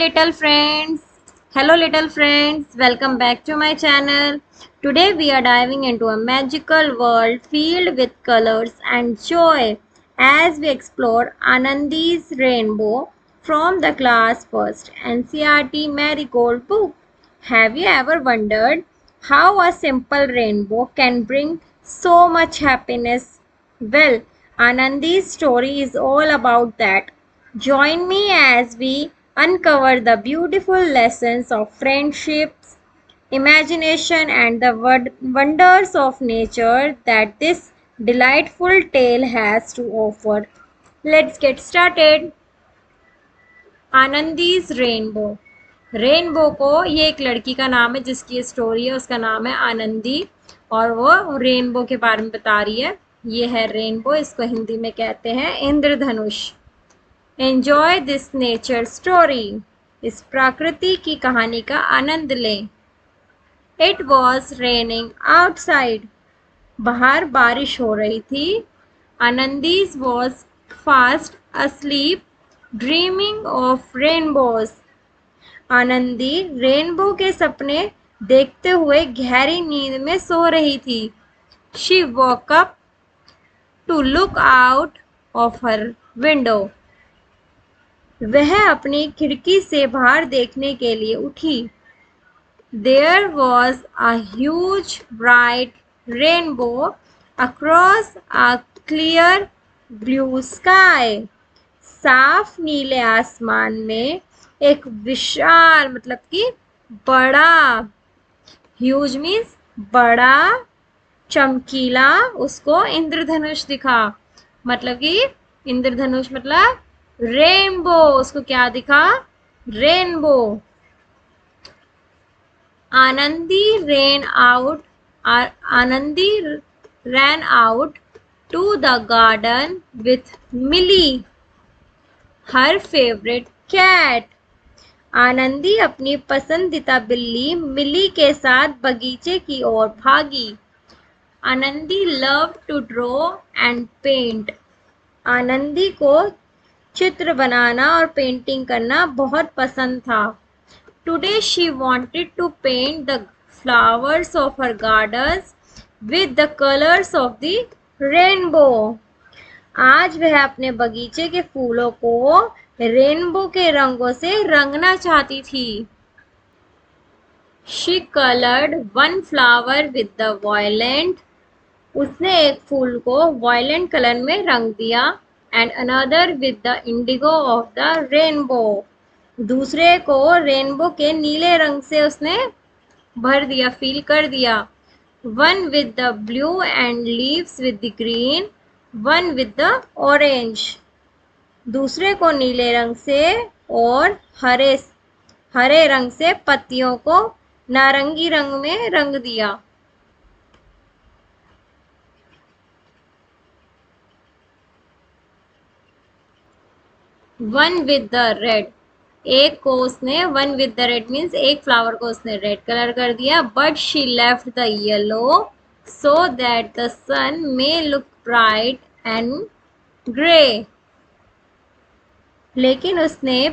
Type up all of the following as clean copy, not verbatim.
little friends. Hello, little friends. Welcome back to my channel. Today, we are diving into a magical world filled with colors and joy as we explore Anandi's Rainbow from the class first NCERT Marigold book. Have you ever wondered how a simple rainbow can bring so much happiness? Well, Anandi's story is all about that. Join me as we uncover the beautiful lessons of friendships, imagination, and the wonders of nature that this delightful tale has to offer. Let's get started. Anandi's rainbow. Rainbow को ये एक लड़की का नाम है जिसकी story है, उसका नाम है आनंदी और वो रेनबो के बारे में बता रही है। ये है रेनबो, इसको हिंदी में कहते हैं इंद्रधनुष। Enjoy this nature story. इस प्रकृति की कहानी का आनंद लें। It was raining outside. बाहर बारिश हो रही थी। Anandi's was fast asleep dreaming of rainbows. Anandi rainbow के सपने देखते हुए गहरी नींद में सो रही थी। She woke up to look out of her window. वह अपनी खिड़की से बाहर देखने के लिए उठी। There was a huge bright rainbow across a clear blue sky. साफ नीले आसमान में एक विशाल मतलब कि बड़ा, ह्यूज मीन्स बड़ा, चमकीला उसको इंद्रधनुष दिखा। मतलब कि इंद्रधनुष मतलब रेनबो, उसको क्या दिखा? Rainbow. Anandi ran out to the garden with Millie, her favorite cat. Anandi अपनी पसंदीदा बिल्ली मिली के साथ बगीचे की ओर भागी। Anandi love to draw and paint. Anandi को चित्र बनाना और पेंटिंग करना बहुत पसंद था। Today she wanted to paint the flowers of her gardens with the colors of the rainbow. आज वह अपने बगीचे के फूलों को रेनबो के रंगों से रंगना चाहती थी। She colored one flower with the violet. उसने एक फूल को वायलेंट कलर में रंग दिया। And another with the indigo of the rainbow. दूसरे को रेनबो के नीले रंग से उसने भर दिया, फील कर दिया। One with the blue and leaves with the green, one with the orange. दूसरे को नीले रंग से और हरे रंग से पत्तियों को नारंगी रंग में रंग दिया। वन विद द रेड, एक को उसने one with the red means एक फ्लावर को उसने रेड कलर कर दिया। But she left the yellow so that the sun may look bright and grey. लेकिन उसने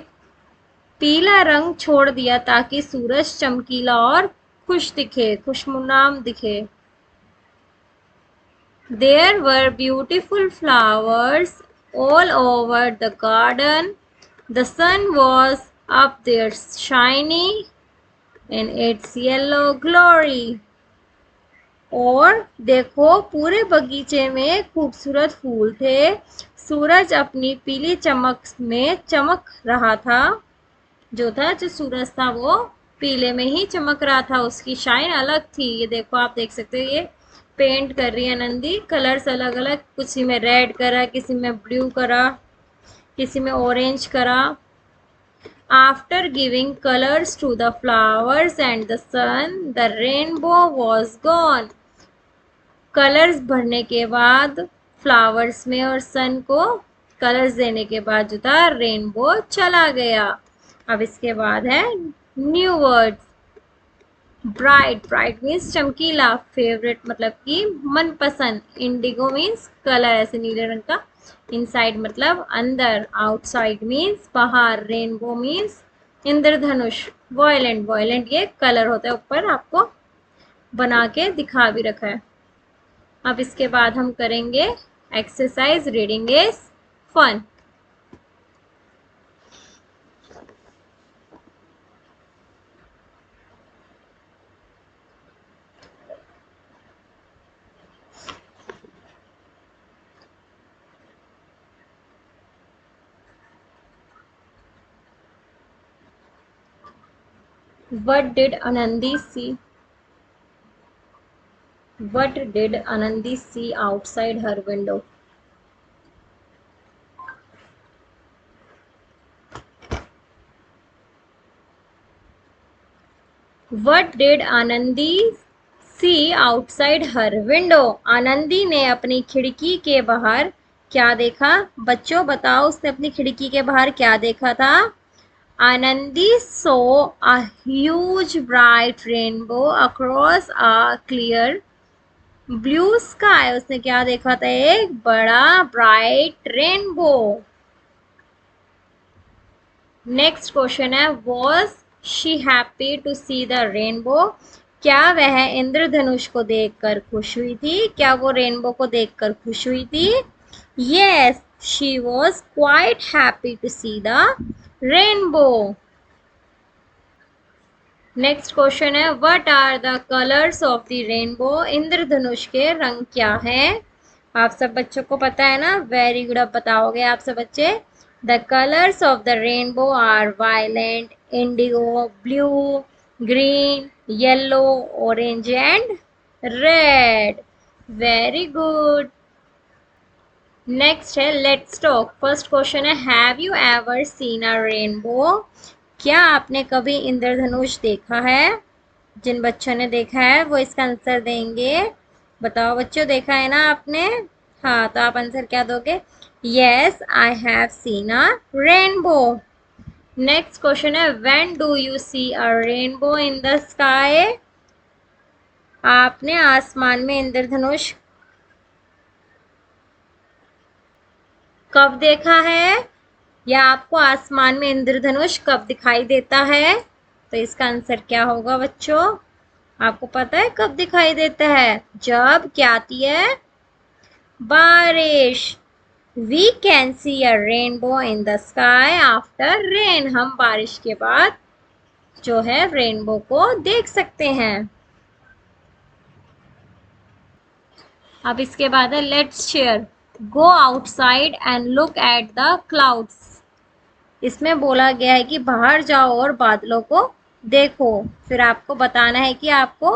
पीला रंग छोड़ दिया ताकि सूरज चमकीला और खुश दिखे, खुशनुमा दिखे। There were beautiful flowers all over the garden. The sun was up there shining in its yellow glory. और देखो पूरे बगीचे में खूबसूरत फूल थे। सूरज अपनी पीली चमक में चमक रहा था। जो सूरज था वो पीले में ही चमक रहा था, उसकी शाइन अलग थी। ये देखो, आप देख सकते हो, ये पेंट कर रही है नंदी, कलर्स अलग अलग, किसी में रेड करा, किसी में ब्लू करा, किसी में ऑरेंज करा। After giving colours to the flowers and the sun, the rainbow was gone. Colours भरने के बाद फ्लावर्स में और सन को कलर्स देने के बाद जो था रेनबो चला गया। अब इसके बाद है new words. Bright, bright means चमकीला। फेवरेट मतलब कि मनपसंद। इंडिगो मीन्स कलर, ऐसे नीले रंग का। इनसाइड मतलब अंदर। आउटसाइड मीन्स बाहर। रेनबो मीन्स इंद्रधनुष वॉयलेंट, वॉयलेंट ये कलर होता है, ऊपर आपको बना के दिखा भी रखा है। अब इसके बाद हम करेंगे exercise reading is fun. What did Anandi see? What did Anandi see outside her window? What did Anandi see outside her window? Anandi ने अपनी खिड़की के बाहर क्या देखा? बच्चों बताओ, उसने अपनी खिड़की के बाहर क्या देखा था? Anandi saw a huge bright rainbow across a clear blue sky. उसने क्या देखा था? एक बड़ा ब्राइट रेनबो। नेक्स्ट क्वेश्चन है, was she happy to see the rainbow? क्या वह इंद्रधनुष को देखकर खुश हुई थी? क्या वो रेनबो को देखकर खुश हुई थी? Yes, she was quite happy to see the rainbow. Next question है, what are the colours of the rainbow? इंद्रधनुष के रंग क्या हैं? आप सब बच्चों को पता है ना? वेरी गुड, अब बताओगे आप सब बच्चे। The colours of the rainbow are violet, indigo, blue, green, yellow, orange and red. Very good. Next है, लेट्स टॉक। फर्स्ट क्वेश्चन है, have you ever seen a rainbow? क्या आपने कभी इंद्रधनुष देखा है? जिन बच्चों ने देखा है वो इसका आंसर देंगे। बताओ बच्चों, देखा है ना आपने? हाँ, तो आप आंसर क्या दोगे? Yes, I have seen a rainbow. Next question है, when do you see a rainbow in the sky? आपने आसमान में इंद्रधनुष कब देखा है? या आपको आसमान में इंद्रधनुष कब दिखाई देता है? तो इसका आंसर क्या होगा बच्चों? आपको पता है कब दिखाई देता है? जब क्या आती है? बारिश। We can see a rainbow in the sky after rain. हम बारिश के बाद जो है रेनबो को देख सकते हैं। अब इसके बाद है, let's share. Go outside and look at the clouds. इसमें बोला गया है कि बाहर जाओ और बादलों को देखो। फिर आपको बताना है कि आपको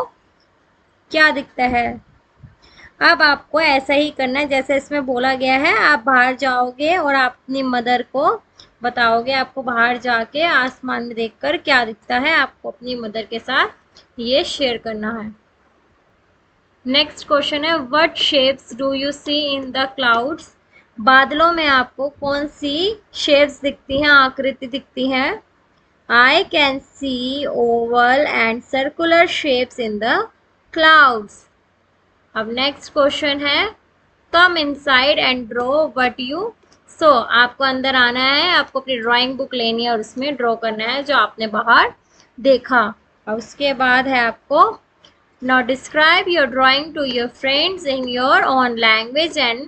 क्या दिखता है। अब आपको ऐसा ही करना है जैसे इसमें बोला गया है। आप बाहर जाओगे और आप अपनी मदर को बताओगे आपको बाहर जाके आसमान में देखकर क्या दिखता है। आपको अपनी मदर के साथ ये शेयर करना है। नेक्स्ट क्वेश्चन है, what shapes do you see in the clouds? बादलों में आपको कौन सी शेप्स दिखती हैं, आकृति दिखती हैं? I can see oval and circular shapes in the clouds. अब नेक्स्ट क्वेश्चन है, come inside and draw what you so. आपको अंदर आना है, आपको अपनी ड्राइंग बुक लेनी है और उसमें ड्रॉ करना है जो आपने बाहर देखा। और उसके बाद है आपको, now describe your drawing to your friends in your own language and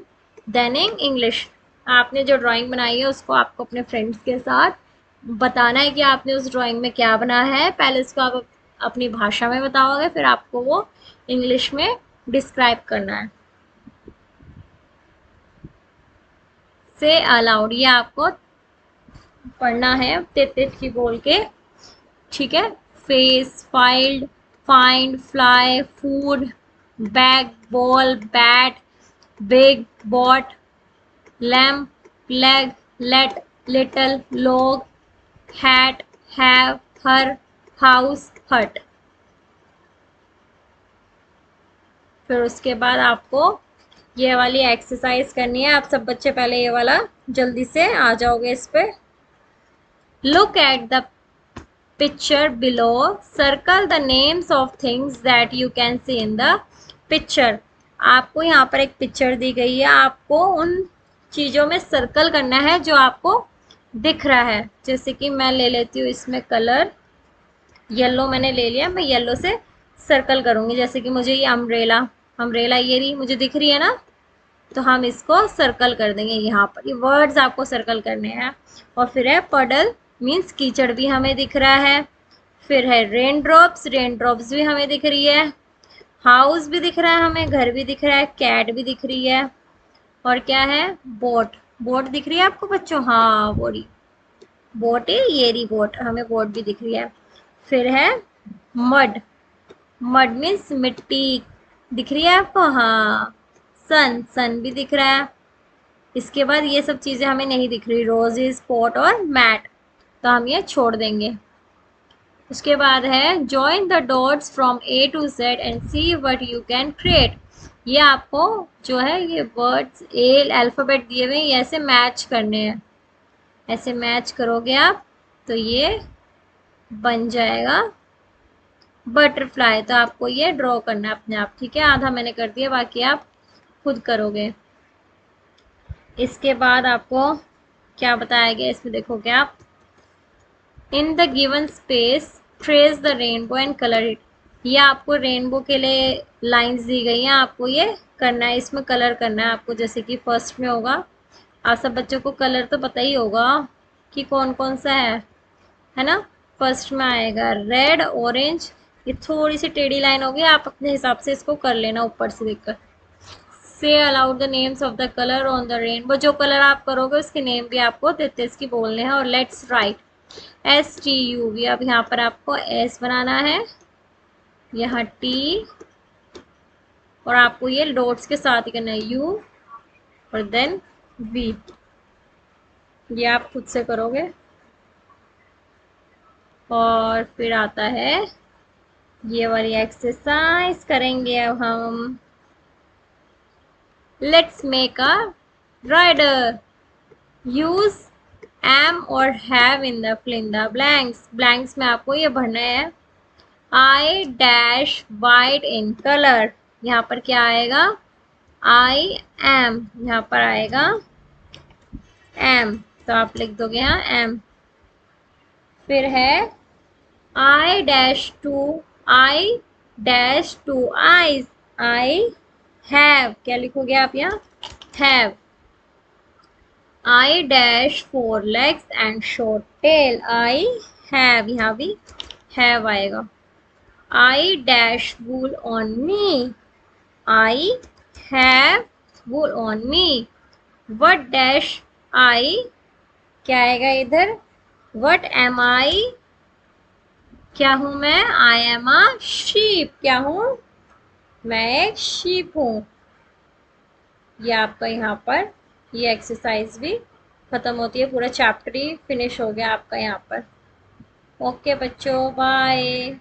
then in English. आपने जो ड्राइंग बनाई है उसको आपको अपने फ्रेंड्स के साथ बताना है कि आपने उस ड्राइंग में क्या बनाया है। पहले उसको आप अपनी भाषा में बताओगे, फिर आपको वो इंग्लिश में डिस्क्राइब करना है। से अलाउड, ये आपको पढ़ना है तेज की बोल के, ठीक है। Face, filed, find, fly, food, bag, ball, bat, big, bot, lamp, leg, let, little, log, hat, have, her, house, hut. फिर उसके बाद आपको ये वाली एक्सरसाइज करनी है। आप सब बच्चे पहले ये वाला जल्दी से आ जाओगे इस पे। Look at the picture below, circle the names of things that you can see in the picture. आपको यहाँ पर एक पिक्चर दी गई है, आपको उन चीज़ों में सर्कल करना है जो आपको दिख रहा है। जैसे कि मैं ले लेती हूँ इसमें कलर, येलो मैंने ले लिया, मैं येलो से सर्कल करूंगी। जैसे कि मुझे ये अम्ब्रेला, अम्ब्रेला ये रही मुझे दिख रही है ना, तो हम इसको सर्कल कर देंगे यहाँ पर। ये वर्ड्स आपको सर्कल करने हैं। और फिर है पडल, मीन्स कीचड़ भी हमें दिख रहा है। फिर है रेन ड्रॉप्स, रेन ड्रॉप्स भी हमें दिख रही है। हाउस भी दिख रहा है हमें, घर भी दिख रहा है, कैट भी दिख रही है। और क्या है, बोट, बोट दिख रही है आपको बच्चों, हाँ वो रही बोट है, ये रही बोट, हमें बोट भी दिख रही है। फिर है मड, मड मीन्स मिट्टी, दिख रही है आपको, हाँ। सन, सन भी दिख रहा है। इसके बाद ये सब चीज़ें हमें नहीं दिख रही, रोजेस, पॉट और मैट, तो हम ये छोड़ देंगे। उसके बाद है join the dots from A to Z and see what you can create. ये आपको जो है ये वर्ड्स ए अल्फ़ाबेट दिए हुए हैं, ये ऐसे मैच करने हैं। ऐसे मैच करोगे आप तो ये बन जाएगा बटरफ्लाई। तो आपको ये ड्रॉ करना है अपने आप, ठीक है। आधा मैंने कर दिया, बाकी आप खुद करोगे। इसके बाद आपको क्या बताया गया इसमें देखोगे आप, in the given space trace the rainbow and colour it. ये आपको रेनबो के लिए लाइंस दी गई हैं, आपको ये करना है, इसमें कलर करना है आपको। जैसे कि फर्स्ट में होगा, आप सब बच्चों को कलर तो पता ही होगा कि कौन कौन सा है ना। फर्स्ट में आएगा रेड, ऑरेंज, ये थोड़ी सी टेढ़ी लाइन होगी, आप अपने हिसाब से इसको कर लेना ऊपर से देखकर। से allowed the names of the colour on the rainbow, जो कलर आप करोगे उसके नेम भी आपको तेतीस की बोलने हैं। और लेट्स राइट STUV, अब यहाँ पर आपको S बनाना है, यहाँ T, और आपको ये डॉट्स के साथ ही करना है U और देन V। ये आप खुद से करोगे। और फिर आता है ये वाली एक्सरसाइज करेंगे अब हम। Let's make a rider, use am और have in the fill in the blanks. Blanks में आपको ये भरना है I dash white in colour. यहाँ पर क्या आएगा, आई एम, यहाँ पर आएगा एम, तो आप लिख दोगे यहाँ एम। फिर है I dash two, I dash two eyes, I have, क्या लिखोगे आप यहाँ, have. I dash four legs and short tail, I have, यहाँ भी have आएगा। I dash wool on me, I have wool on me। What dash I, क्या आएगा इधर, What am I, क्या हूँ मैं, I am a sheep, क्या हूँ मैं, एक sheep हूँ। ये आपका यहाँ पर ये एक्सरसाइज भी खत्म होती है, पूरा चैप्टर ही फिनिश हो गया आपका यहाँ पर। ओके बच्चों, बाय।